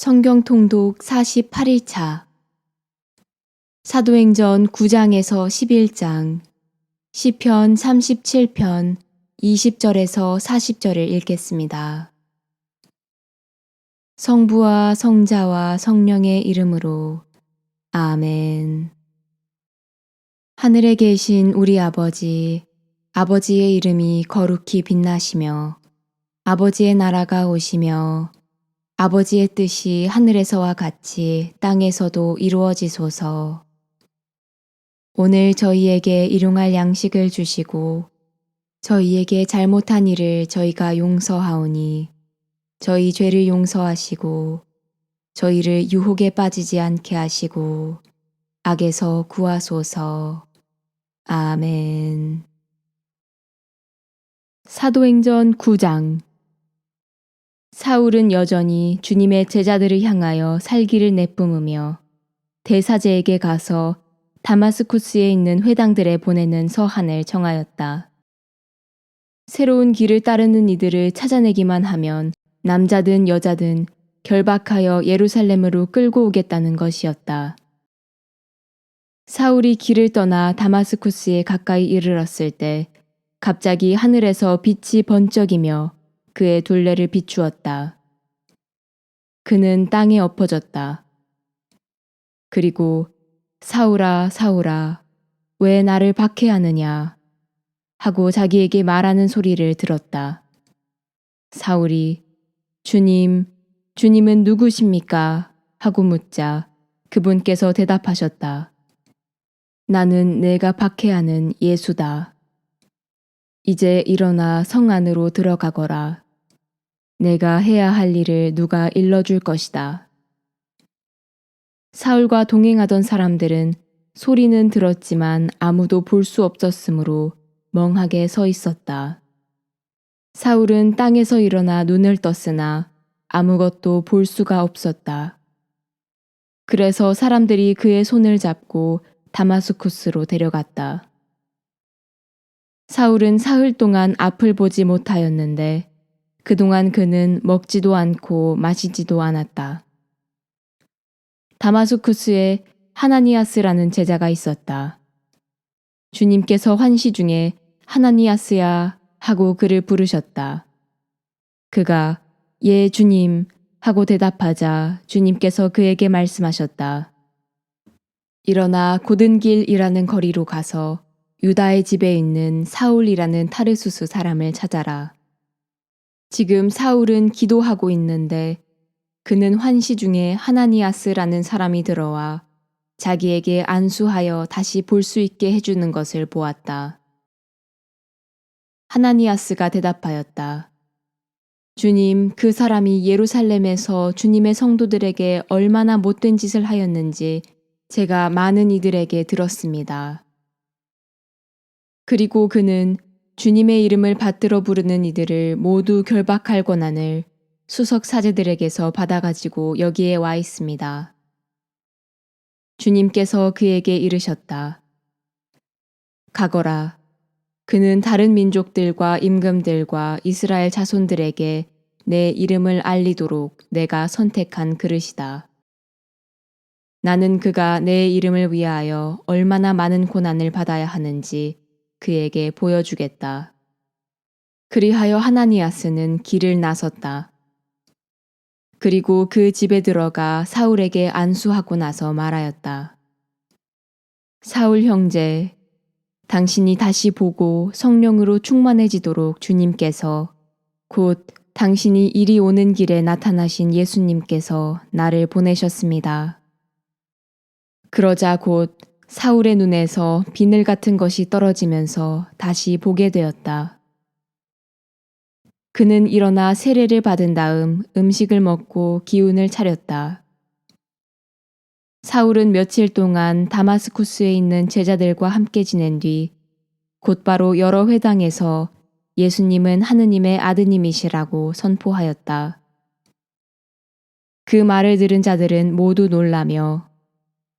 성경 통독 48일차 사도행전 9장에서 11장 시편 37편 20절에서 40절을 읽겠습니다. 성부와 성자와 성령의 이름으로 아멘. 하늘에 계신 우리 아버지, 아버지의 이름이 거룩히 빛나시며 아버지의 나라가 오시며 아버지의 뜻이 하늘에서와 같이 땅에서도 이루어지소서. 오늘 저희에게 일용할 양식을 주시고 저희에게 잘못한 일을 저희가 용서하오니 저희 죄를 용서하시고 저희를 유혹에 빠지지 않게 하시고 악에서 구하소서. 아멘. 사도행전 9장 사울은 여전히 주님의 제자들을 향하여 살기를 내뿜으며 대사제에게 가서 다마스쿠스에 있는 회당들에 보내는 서한을 정하였다. 새로운 길을 따르는 이들을 찾아내기만 하면 남자든 여자든 결박하여 예루살렘으로 끌고 오겠다는 것이었다. 사울이 길을 떠나 다마스쿠스에 가까이 이르렀을 때 갑자기 하늘에서 빛이 번쩍이며 그의 둘레를 비추었다. 그는 땅에 엎어졌다. 그리고 사울아, 사울아, 왜 나를 박해하느냐 하고 자기에게 말하는 소리를 들었다. 사울이 주님은 누구십니까? 하고 묻자 그분께서 대답하셨다. 나는 내가 박해하는 예수다. 이제 일어나 성 안으로 들어가거라. 내가 해야 할 일을 누가 일러줄 것이다. 사울과 동행하던 사람들은 소리는 들었지만 아무도 볼 수 없었으므로 멍하게 서 있었다. 사울은 땅에서 일어나 눈을 떴으나 아무것도 볼 수가 없었다. 그래서 사람들이 그의 손을 잡고 다마스쿠스로 데려갔다. 사울은 사흘 동안 앞을 보지 못하였는데 그동안 그는 먹지도 않고 마시지도 않았다. 다마스쿠스에 하나니아스라는 제자가 있었다. 주님께서 환시 중에 하나니아스야 하고 그를 부르셨다. 그가 예 주님 하고 대답하자 주님께서 그에게 말씀하셨다. 일어나 고든길이라는 거리로 가서 유다의 집에 있는 사울이라는 타르수스 사람을 찾아라. 지금 사울은 기도하고 있는데 그는 환시 중에 하나니아스라는 사람이 들어와 자기에게 안수하여 다시 볼 수 있게 해주는 것을 보았다. 하나니아스가 대답하였다. 주님, 그 사람이 예루살렘에서 주님의 성도들에게 얼마나 못된 짓을 하였는지 제가 많은 이들에게 들었습니다. 그리고 그는 주님의 이름을 받들어 부르는 이들을 모두 결박할 권한을 수석 사제들에게서 받아가지고 여기에 와 있습니다. 주님께서 그에게 이르셨다. 가거라. 그는 다른 민족들과 임금들과 이스라엘 자손들에게 내 이름을 알리도록 내가 선택한 그릇이다. 나는 그가 내 이름을 위하여 얼마나 많은 고난을 받아야 하는지 그에게 보여주겠다. 그리하여 하나니아스는 길을 나섰다. 그리고 그 집에 들어가 사울에게 안수하고 나서 말하였다. 사울 형제, 당신이 다시 보고 성령으로 충만해지도록 주님께서 곧 당신이 이리 오는 길에 나타나신 예수님께서 나를 보내셨습니다. 그러자 곧 사울의 눈에서 비늘 같은 것이 떨어지면서 다시 보게 되었다. 그는 일어나 세례를 받은 다음 음식을 먹고 기운을 차렸다. 사울은 며칠 동안 다마스쿠스에 있는 제자들과 함께 지낸 뒤 곧바로 여러 회당에서 예수님은 하느님의 아드님이시라고 선포하였다. 그 말을 들은 자들은 모두 놀라며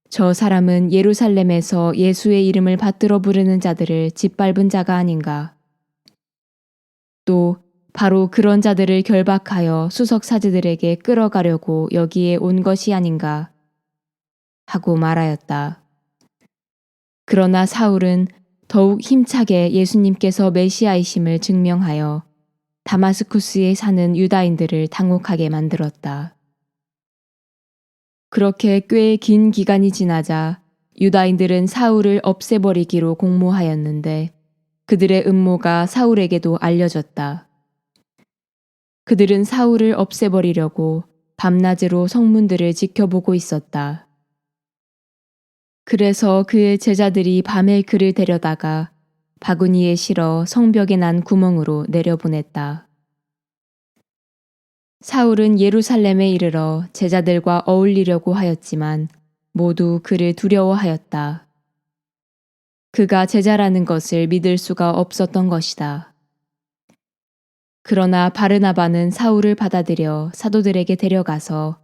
저 사람은 예루살렘에서 예수의 이름을 받들어 부르는 자들을 짓밟은 자가 아닌가. 또 바로 그런 자들을 결박하여 수석 사제들에게 끌어가려고 여기에 온 것이 아닌가 하고 말하였다. 그러나 사울은 더욱 힘차게 예수님께서 메시아이심을 증명하여 다마스쿠스에 사는 유다인들을 당혹하게 만들었다. 그렇게 꽤 긴 기간이 지나자 유다인들은 사울을 없애버리기로 공모하였는데 그들의 음모가 사울에게도 알려졌다. 그들은 사울을 없애버리려고 밤낮으로 성문들을 지켜보고 있었다. 그래서 그의 제자들이 밤에 그를 데려다가 바구니에 실어 성벽에 난 구멍으로 내려보냈다. 사울은 예루살렘에 이르러 제자들과 어울리려고 하였지만 모두 그를 두려워하였다. 그가 제자라는 것을 믿을 수가 없었던 것이다. 그러나 바르나바는 사울을 받아들여 사도들에게 데려가서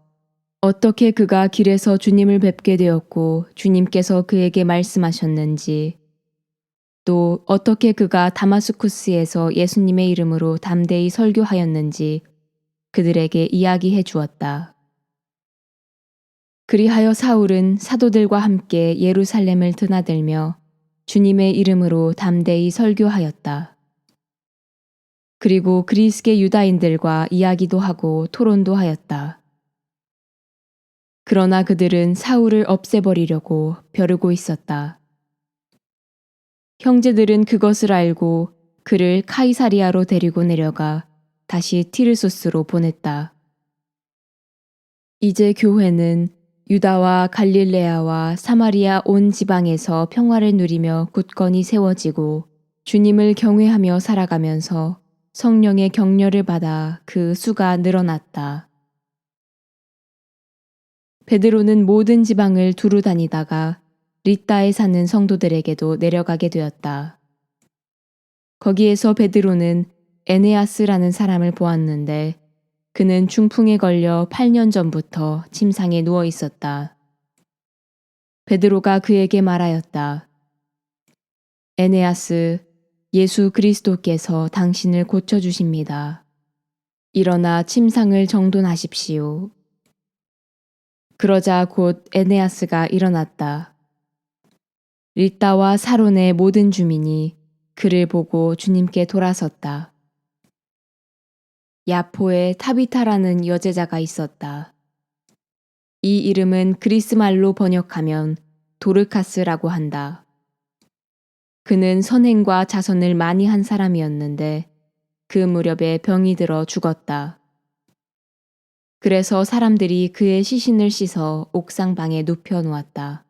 어떻게 그가 길에서 주님을 뵙게 되었고 주님께서 그에게 말씀하셨는지, 또 어떻게 그가 다마스쿠스에서 예수님의 이름으로 담대히 설교하였는지 그들에게 이야기해 주었다. 그리하여 사울은 사도들과 함께 예루살렘을 드나들며 주님의 이름으로 담대히 설교하였다. 그리고 그리스계 유다인들과 이야기도 하고 토론도 하였다. 그러나 그들은 사울을 없애버리려고 벼르고 있었다. 형제들은 그것을 알고 그를 카이사리아로 데리고 내려가 다시 티르소스로 보냈다. 이제 교회는 유다와 갈릴레아와 사마리아 온 지방에서 평화를 누리며 굳건히 세워지고 주님을 경외하며 살아가면서 성령의 격려를 받아 그 수가 늘어났다. 베드로는 모든 지방을 두루 다니다가 릿다에 사는 성도들에게도 내려가게 되었다. 거기에서 베드로는 에네아스라는 사람을 보았는데 그는 중풍에 걸려 8년 전부터 침상에 누워 있었다. 베드로가 그에게 말하였다. 에네아스, 예수 그리스도께서 당신을 고쳐주십니다. 일어나 침상을 정돈하십시오. 그러자 곧 에네아스가 일어났다. 릿다와 사론의 모든 주민이 그를 보고 주님께 돌아섰다. 야포에 타비타라는 여제자가 있었다. 이 이름은 그리스 말로 번역하면 도르카스라고 한다. 그는 선행과 자선을 많이 한 사람이었는데 그 무렵에 병이 들어 죽었다. 그래서 사람들이 그의 시신을 씻어 옥상방에 눕혀 놓았다.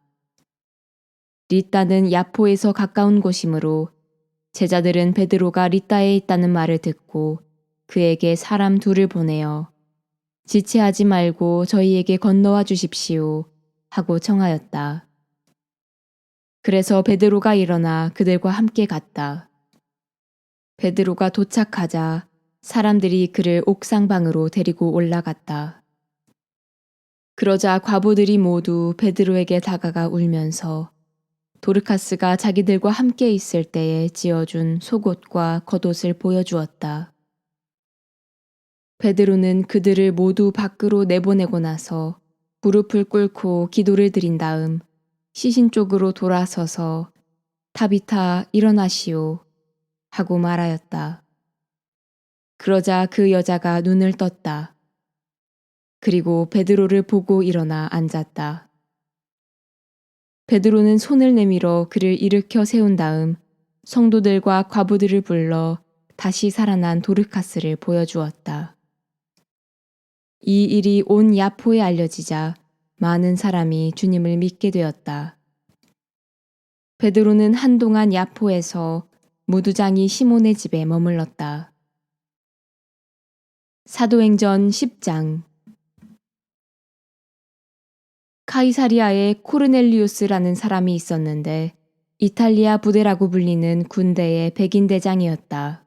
릿다는 야포에서 가까운 곳이므로 제자들은 베드로가 릿다에 있다는 말을 듣고 그에게 사람 둘을 보내어 지체하지 말고 저희에게 건너와 주십시오 하고 청하였다. 그래서 베드로가 일어나 그들과 함께 갔다. 베드로가 도착하자 사람들이 그를 옥상방으로 데리고 올라갔다. 그러자 과부들이 모두 베드로에게 다가가 울면서 도르카스가 자기들과 함께 있을 때에 지어준 속옷과 겉옷을 보여주었다. 베드로는 그들을 모두 밖으로 내보내고 나서 무릎을 꿇고 기도를 드린 다음 시신 쪽으로 돌아서서 타비타 일어나시오 하고 말하였다. 그러자 그 여자가 눈을 떴다. 그리고 베드로를 보고 일어나 앉았다. 베드로는 손을 내밀어 그를 일으켜 세운 다음 성도들과 과부들을 불러 다시 살아난 도르카스를 보여주었다. 이 일이 온 야포에 알려지자 많은 사람이 주님을 믿게 되었다. 베드로는 한동안 야포에서 무두장이 시몬의 집에 머물렀다. 사도행전 10장. 카이사리아에 코르넬리우스라는 사람이 있었는데 이탈리아 부대라고 불리는 군대의 백인대장이었다.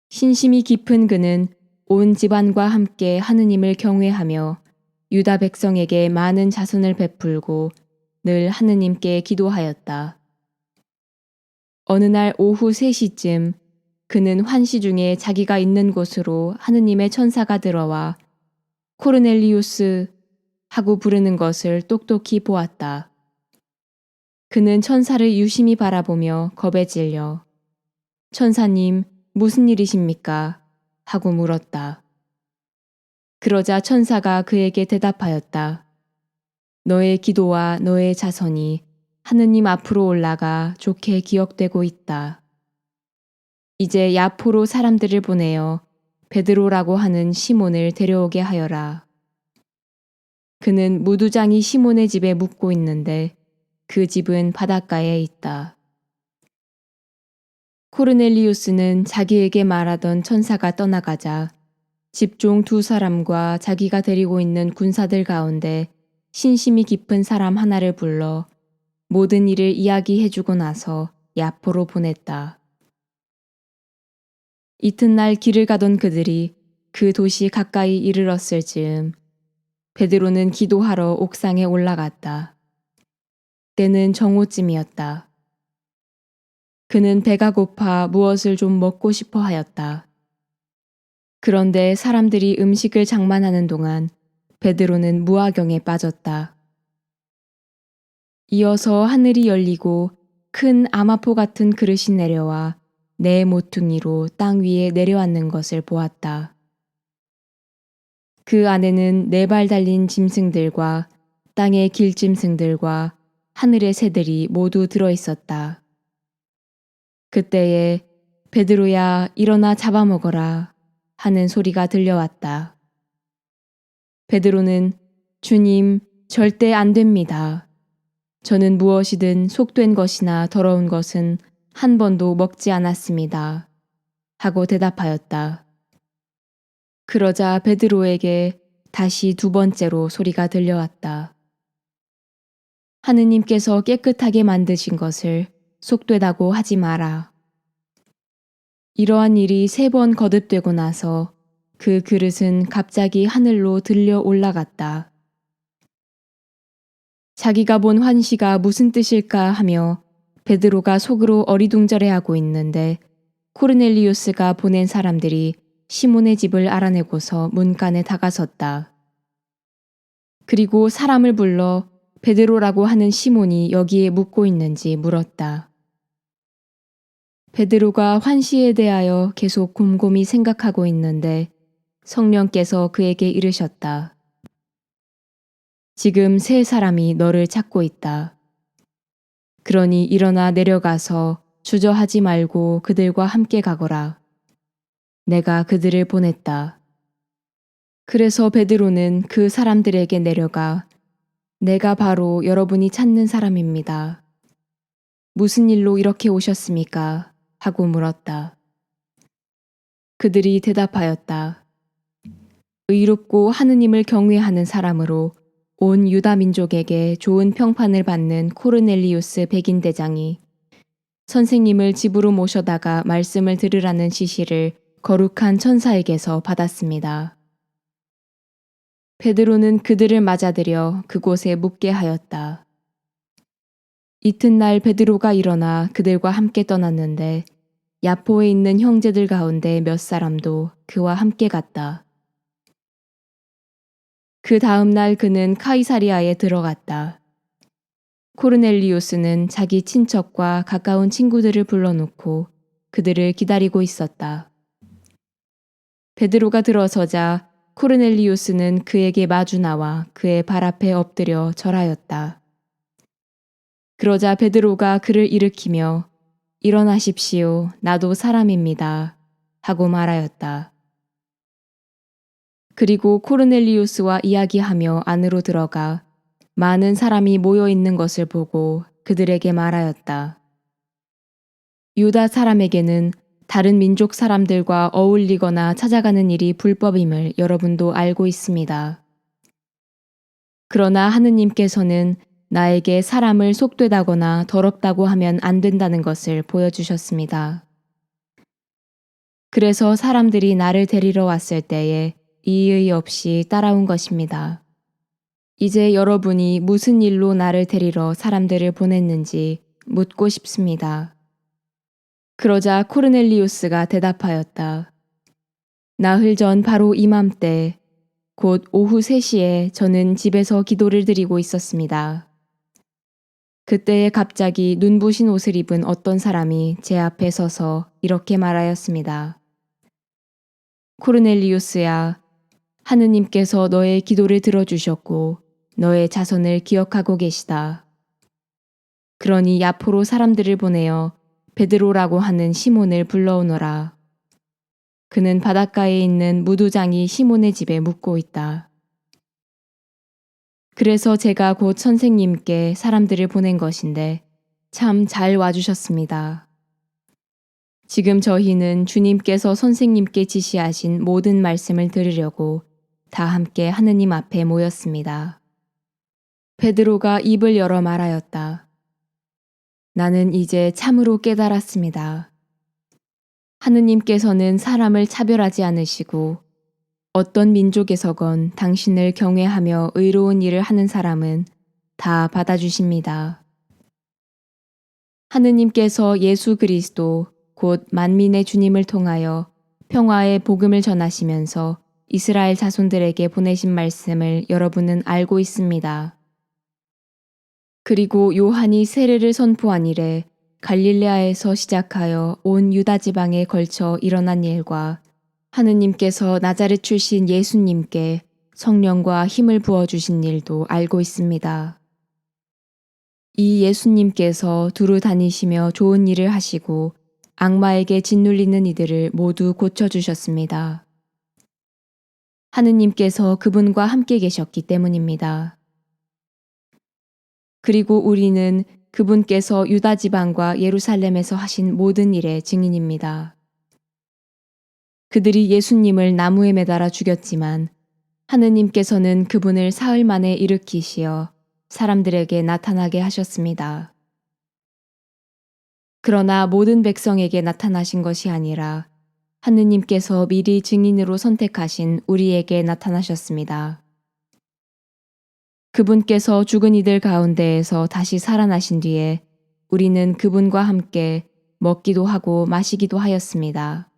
신심이 깊은 그는 온 집안과 함께 하느님을 경외하며 유다 백성에게 많은 자선을 베풀고 늘 하느님께 기도하였다. 어느 날 오후 3시쯤 그는 환시 중에 자기가 있는 곳으로 하느님의 천사가 들어와 코르넬리우스 하고 부르는 것을 똑똑히 보았다. 그는 천사를 유심히 바라보며 겁에 질려 천사님, 무슨 일이십니까? 하고 물었다. 그러자 천사가 그에게 대답하였다. 너의 기도와 너의 자선이 하느님 앞으로 올라가 좋게 기억되고 있다. 이제 야포로 사람들을 보내어 베드로라고 하는 시몬을 데려오게 하여라. 그는 무두장이 시몬의 집에 묵고 있는데 그 집은 바닷가에 있다. 코르넬리우스는 자기에게 말하던 천사가 떠나가자 집종 2사람과 자기가 데리고 있는 군사들 가운데 신심이 깊은 사람 하나를 불러 모든 일을 이야기해주고 나서 야포로 보냈다. 이튿날 길을 가던 그들이 그 도시 가까이 이르렀을 즈음 베드로는 기도하러 옥상에 올라갔다. 때는 정오쯤이었다. 그는 배가 고파 무엇을 좀 먹고 싶어 하였다. 그런데 사람들이 음식을 장만하는 동안 베드로는 무화경에 빠졌다. 이어서 하늘이 열리고 큰 아마포 같은 그릇이 내려와 내 모퉁이로 땅 위에 내려앉는 것을 보았다. 그 안에는 4발 달린 짐승들과 땅의 길짐승들과 하늘의 새들이 모두 들어 있었다. 그때에 베드로야 일어나 잡아먹어라 하는 소리가 들려왔다. 베드로는 주님 절대 안 됩니다. 저는 무엇이든 속된 것이나 더러운 것은 한 번도 먹지 않았습니다. 하고 대답하였다. 그러자 베드로에게 다시 2번째로 소리가 들려왔다. 하느님께서 깨끗하게 만드신 것을 속되다고 하지 마라. 이러한 일이 3번 거듭되고 나서 그 그릇은 갑자기 하늘로 들려 올라갔다. 자기가 본 환시가 무슨 뜻일까 하며 베드로가 속으로 어리둥절해하고 있는데 코르넬리우스가 보낸 사람들이 시몬의 집을 알아내고서 문간에 다가섰다. 그리고 사람을 불러 베드로라고 하는 시몬이 여기에 묵고 있는지 물었다. 베드로가 환시에 대하여 계속 곰곰이 생각하고 있는데 성령께서 그에게 이르셨다. 지금 3사람이 너를 찾고 있다. 그러니 일어나 내려가서 주저하지 말고 그들과 함께 가거라. 내가 그들을 보냈다. 그래서 베드로는 그 사람들에게 내려가 내가 바로 여러분이 찾는 사람입니다. 무슨 일로 이렇게 오셨습니까? 하고 물었다. 그들이 대답하였다. 의롭고 하느님을 경외하는 사람으로 온 유다 민족에게 좋은 평판을 받는 코르넬리우스 백인 대장이 선생님을 집으로 모셔다가 말씀을 들으라는 지시를 거룩한 천사에게서 받았습니다. 베드로는 그들을 맞아들여 그곳에 묵게 하였다. 이튿날 베드로가 일어나 그들과 함께 떠났는데 야포에 있는 형제들 가운데 몇 사람도 그와 함께 갔다. 그 다음 날 그는 카이사리아에 들어갔다. 코르넬리우스는 자기 친척과 가까운 친구들을 불러놓고 그들을 기다리고 있었다. 베드로가 들어서자 코르넬리우스는 그에게 마주 나와 그의 발 앞에 엎드려 절하였다. 그러자 베드로가 그를 일으키며 일어나십시오. 나도 사람입니다. 하고 말하였다. 그리고 코르넬리우스와 이야기하며 안으로 들어가 많은 사람이 모여 있는 것을 보고 그들에게 말하였다. 유다 사람에게는 다른 민족 사람들과 어울리거나 찾아가는 일이 불법임을 여러분도 알고 있습니다. 그러나 하느님께서는 나에게 사람을 속되다거나 더럽다고 하면 안 된다는 것을 보여주셨습니다. 그래서 사람들이 나를 데리러 왔을 때에 이의 없이 따라온 것입니다. 이제 여러분이 무슨 일로 나를 데리러 사람들을 보냈는지 묻고 싶습니다. 그러자 코르넬리우스가 대답하였다. 나흘 전 바로 이맘때 곧 오후 3시에 저는 집에서 기도를 드리고 있었습니다. 그때에 갑자기 눈부신 옷을 입은 어떤 사람이 제 앞에 서서 이렇게 말하였습니다. 코르넬리우스야, 하느님께서 너의 기도를 들어주셨고 너의 자손을 기억하고 계시다. 그러니 야포로 사람들을 보내어 베드로라고 하는 시몬을 불러오너라. 그는 바닷가에 있는 무두장이 시몬의 집에 묵고 있다. 그래서 제가 곧 선생님께 사람들을 보낸 것인데 참 잘 와주셨습니다. 지금 저희는 주님께서 선생님께 지시하신 모든 말씀을 들으려고 다 함께 하느님 앞에 모였습니다. 베드로가 입을 열어 말하였다. 나는 이제 참으로 깨달았습니다. 하느님께서는 사람을 차별하지 않으시고 어떤 민족에서건 당신을 경외하며 의로운 일을 하는 사람은 다 받아주십니다. 하느님께서 예수 그리스도 곧 만민의 주님을 통하여 평화의 복음을 전하시면서 이스라엘 자손들에게 보내신 말씀을 여러분은 알고 있습니다. 그리고 요한이 세례를 선포한 이래 갈릴레아에서 시작하여 온 유다 지방에 걸쳐 일어난 일과 하느님께서 나자렛 출신 예수님께 성령과 힘을 부어주신 일도 알고 있습니다. 이 예수님께서 두루 다니시며 좋은 일을 하시고 악마에게 짓눌리는 이들을 모두 고쳐주셨습니다. 하느님께서 그분과 함께 계셨기 때문입니다. 그리고 우리는 그분께서 유다 지방과 예루살렘에서 하신 모든 일의 증인입니다. 그들이 예수님을 나무에 매달아 죽였지만 하느님께서는 그분을 사흘 만에 일으키시어 사람들에게 나타나게 하셨습니다. 그러나 모든 백성에게 나타나신 것이 아니라 하느님께서 미리 증인으로 선택하신 우리에게 나타나셨습니다. 그분께서 죽은 이들 가운데에서 다시 살아나신 뒤에 우리는 그분과 함께 먹기도 하고 마시기도 하였습니다.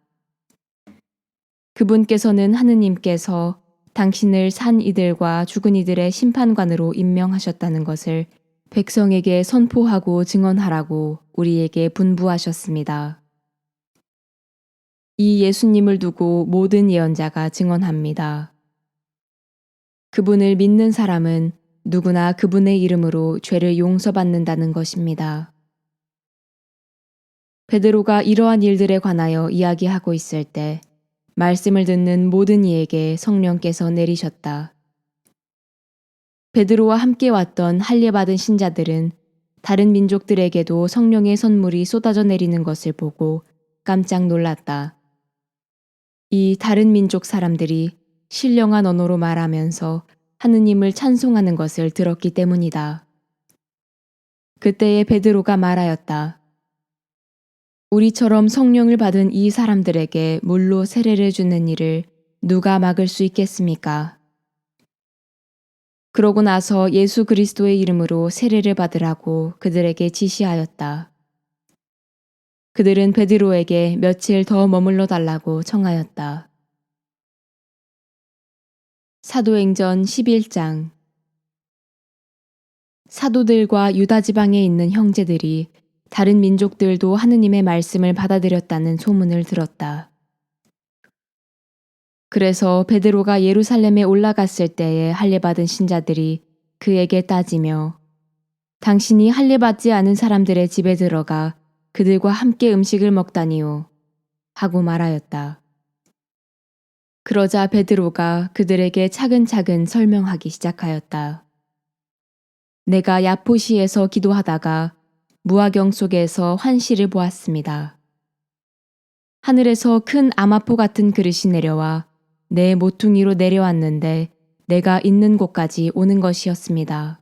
그분께서는 하느님께서 당신을 산 이들과 죽은 이들의 심판관으로 임명하셨다는 것을 백성에게 선포하고 증언하라고 우리에게 분부하셨습니다. 이 예수님을 두고 모든 예언자가 증언합니다. 그분을 믿는 사람은 누구나 그분의 이름으로 죄를 용서받는다는 것입니다. 베드로가 이러한 일들에 관하여 이야기하고 있을 때 말씀을 듣는 모든 이에게 성령께서 내리셨다. 베드로와 함께 왔던 할례받은 신자들은 다른 민족들에게도 성령의 선물이 쏟아져 내리는 것을 보고 깜짝 놀랐다. 이 다른 민족 사람들이 신령한 언어로 말하면서 하느님을 찬송하는 것을 들었기 때문이다. 그때에 베드로가 말하였다. 우리처럼 성령을 받은 이 사람들에게 물로 세례를 주는 일을 누가 막을 수 있겠습니까? 그러고 나서 예수 그리스도의 이름으로 세례를 받으라고 그들에게 지시하였다. 그들은 베드로에게 며칠 더 머물러 달라고 청하였다. 사도행전 11장. 사도들과 유다 지방에 있는 형제들이 다른 민족들도 하느님의 말씀을 받아들였다는 소문을 들었다. 그래서 베드로가 예루살렘에 올라갔을 때에 할례받은 신자들이 그에게 따지며 당신이 할례받지 않은 사람들의 집에 들어가 그들과 함께 음식을 먹다니요 하고 말하였다. 그러자 베드로가 그들에게 차근차근 설명하기 시작하였다. 내가 야포시에서 기도하다가 무화경 속에서 환시를 보았습니다. 하늘에서 큰 아마포 같은 그릇이 내려와 내 모퉁이로 내려왔는데 내가 있는 곳까지 오는 것이었습니다.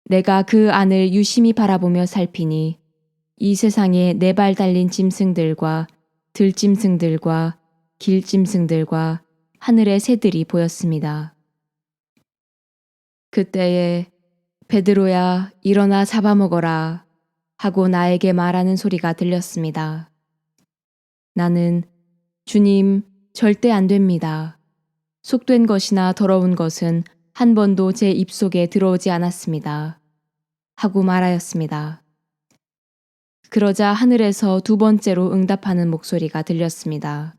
내가 그 안을 유심히 바라보며 살피니 이 세상에 4발 달린 짐승들과 들짐승들과 길짐승들과 하늘의 새들이 보였습니다. 그때에 베드로야 일어나 잡아먹어라 하고 나에게 말하는 소리가 들렸습니다. 나는 주님, 절대 안 됩니다. 속된 것이나 더러운 것은 한 번도 제 입속에 들어오지 않았습니다. 하고 말하였습니다. 그러자 하늘에서 두 번째로 응답하는 목소리가 들렸습니다.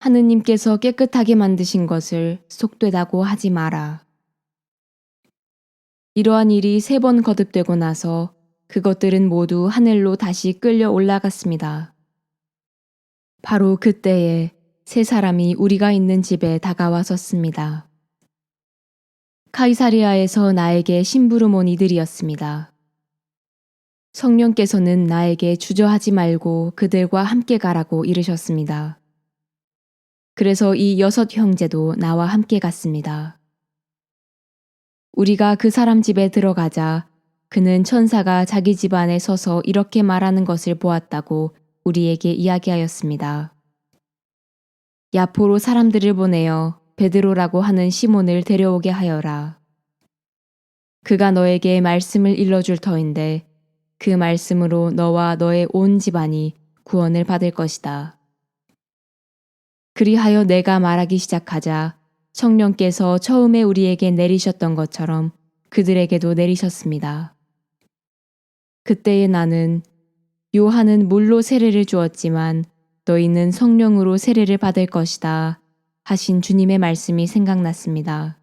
하느님께서 깨끗하게 만드신 것을 속되다고 하지 마라. 이러한 일이 3번 거듭되고 나서 그것들은 모두 하늘로 다시 끌려 올라갔습니다. 바로 그때에 3사람이 우리가 있는 집에 다가와 섰습니다. 카이사리아에서 나에게 심부름 온 이들이었습니다. 성령께서는 나에게 주저하지 말고 그들과 함께 가라고 이르셨습니다. 그래서 이 6 형제도 나와 함께 갔습니다. 우리가 그 사람 집에 들어가자 그는 천사가 자기 집 안에 서서 이렇게 말하는 것을 보았다고 우리에게 이야기하였습니다. 야포로 사람들을 보내어 베드로라고 하는 시몬을 데려오게 하여라. 그가 너에게 말씀을 일러줄 터인데 그 말씀으로 너와 너의 온 집안이 구원을 받을 것이다. 그리하여 내가 말하기 시작하자 성령께서 처음에 우리에게 내리셨던 것처럼 그들에게도 내리셨습니다. 그때에 나는 요한은 물로 세례를 주었지만 너희는 성령으로 세례를 받을 것이다 하신 주님의 말씀이 생각났습니다.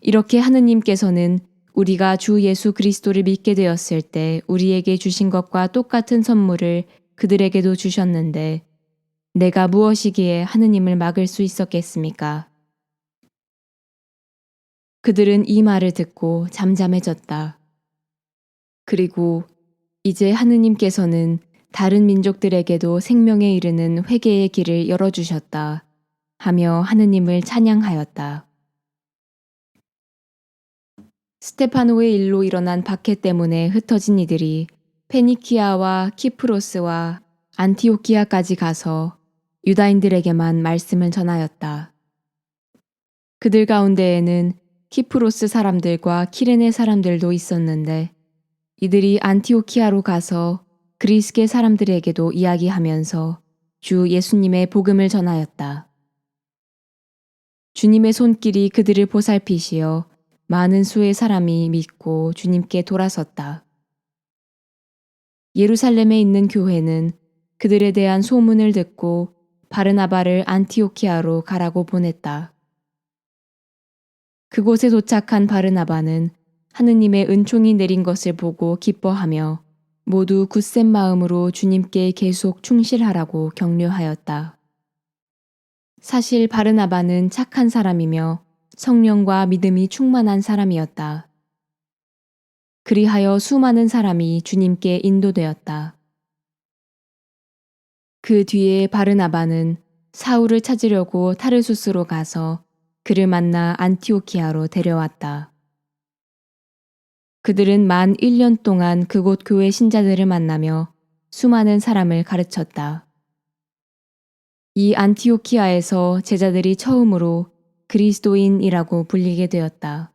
이렇게 하느님께서는 우리가 주 예수 그리스도를 믿게 되었을 때 우리에게 주신 것과 똑같은 선물을 그들에게도 주셨는데 내가 무엇이기에 하느님을 막을 수 있었겠습니까? 그들은 이 말을 듣고 잠잠해졌다. 그리고 이제 하느님께서는 다른 민족들에게도 생명에 이르는 회개의 길을 열어주셨다 하며 하느님을 찬양하였다. 스테파노의 일로 일어난 박해 때문에 흩어진 이들이 페니키아와 키프로스와 안티오키아까지 가서 유다인들에게만 말씀을 전하였다. 그들 가운데에는 키프로스 사람들과 키레네 사람들도 있었는데 이들이 안티오키아로 가서 그리스계 사람들에게도 이야기하면서 주 예수님의 복음을 전하였다. 주님의 손길이 그들을 보살피시어 많은 수의 사람이 믿고 주님께 돌아섰다. 예루살렘에 있는 교회는 그들에 대한 소문을 듣고 바르나바를 안티오키아로 가라고 보냈다. 그곳에 도착한 바르나바는 하느님의 은총이 내린 것을 보고 기뻐하며 모두 굳센 마음으로 주님께 계속 충실하라고 격려하였다. 사실 바르나바는 착한 사람이며 성령과 믿음이 충만한 사람이었다. 그리하여 수많은 사람이 주님께 인도되었다. 그 뒤에 바르나바는 사울을 찾으려고 타르수스로 가서 그를 만나 안티오키아로 데려왔다. 그들은 만 1년 동안 그곳 교회 신자들을 만나며 수많은 사람을 가르쳤다. 이 안티오키아에서 제자들이 처음으로 그리스도인이라고 불리게 되었다.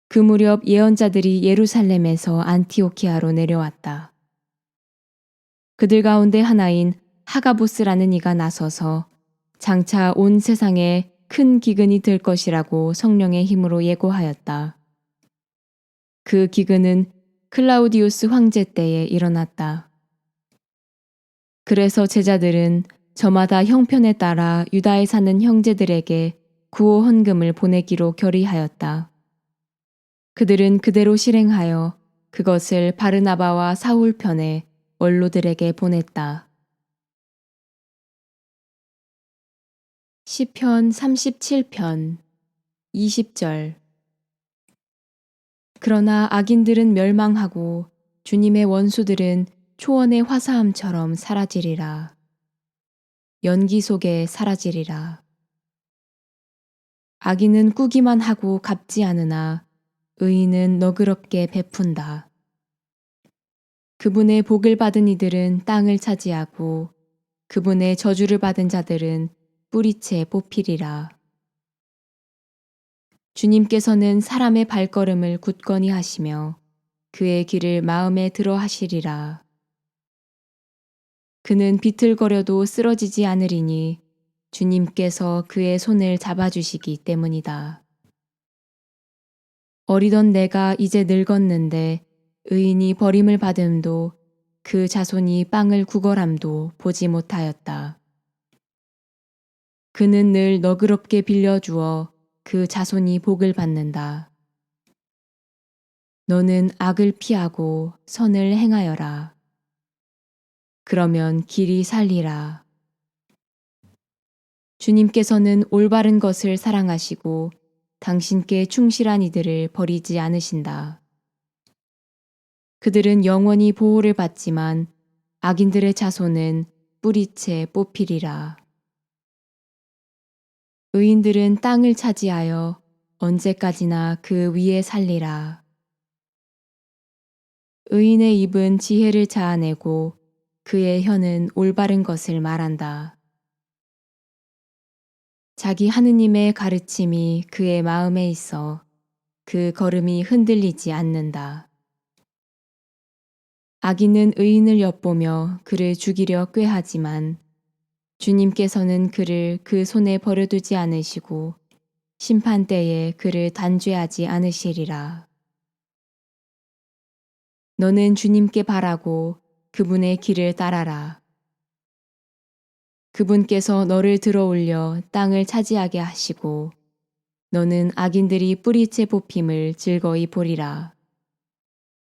그 무렵 예언자들이 예루살렘에서 안티오키아로 내려왔다. 그들 가운데 하나인 하가부스라는 이가 나서서 장차 온 세상에 큰 기근이 들 것이라고 성령의 힘으로 예고하였다. 그 기근은 클라우디우스 황제 때에 일어났다. 그래서 제자들은 저마다 형편에 따라 유다에 사는 형제들에게 구호 헌금을 보내기로 결의하였다. 그들은 그대로 실행하여 그것을 바르나바와 사울 편에 원로들에게 보냈다. 시편 37편 20절. 그러나 악인들은 멸망하고 주님의 원수들은 초원의 화사함처럼 사라지리라. 연기 속에 사라지리라. 악인은 꾸기만 하고 갚지 않으나 의인은 너그럽게 베푼다. 그분의 복을 받은 이들은 땅을 차지하고 그분의 저주를 받은 자들은 뿌리채 뽑히리라. 주님께서는 사람의 발걸음을 굳건히 하시며 그의 길을 마음에 들어 하시리라. 그는 비틀거려도 쓰러지지 않으리니 주님께서 그의 손을 잡아주시기 때문이다. 어리던 내가 이제 늙었는데 의인이 버림을 받음도 그 자손이 빵을 구걸함도 보지 못하였다. 그는 늘 너그럽게 빌려주어 그 자손이 복을 받는다. 너는 악을 피하고 선을 행하여라. 그러면 길이 살리라. 주님께서는 올바른 것을 사랑하시고 당신께 충실한 이들을 버리지 않으신다. 그들은 영원히 보호를 받지만 악인들의 자손은 뿌리채 뽑히리라. 의인들은 땅을 차지하여 언제까지나 그 위에 살리라. 의인의 입은 지혜를 자아내고 그의 혀는 올바른 것을 말한다. 자기 하느님의 가르침이 그의 마음에 있어 그 걸음이 흔들리지 않는다. 악인은 의인을 엿보며 그를 죽이려 꾀하지만 주님께서는 그를 그 손에 버려두지 않으시고 심판 때에 그를 단죄하지 않으시리라. 너는 주님께 바라고 그분의 길을 따라라. 그분께서 너를 들어올려 땅을 차지하게 하시고 너는 악인들이 뿌리채 뽑힘을 즐거이 보리라.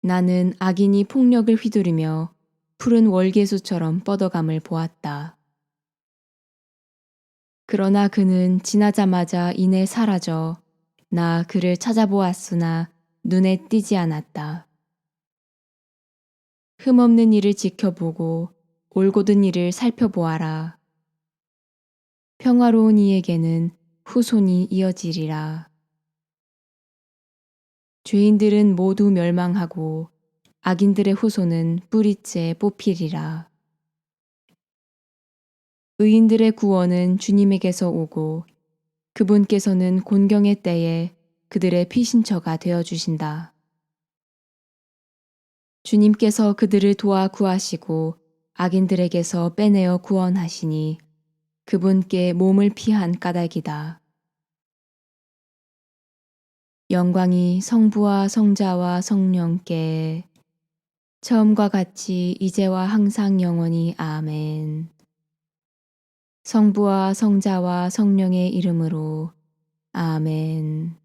나는 악인이 폭력을 휘두르며 푸른 월계수처럼 뻗어감을 보았다. 그러나 그는 지나자마자 이내 사라져 나 그를 찾아보았으나 눈에 띄지 않았다. 흠없는 일을 지켜보고 올곧은 일을 살펴보아라. 평화로운 이에게는 후손이 이어지리라. 죄인들은 모두 멸망하고 악인들의 후손은 뿌리째 뽑히리라. 의인들의 구원은 주님에게서 오고 그분께서는 곤경의 때에 그들의 피신처가 되어주신다. 주님께서 그들을 도와 구하시고 악인들에게서 빼내어 구원하시니 그분께 몸을 피한 까닭이다. 영광이 성부와 성자와 성령께 처음과 같이 이제와 항상 영원히 아멘. 성부와 성자와 성령의 이름으로 아멘.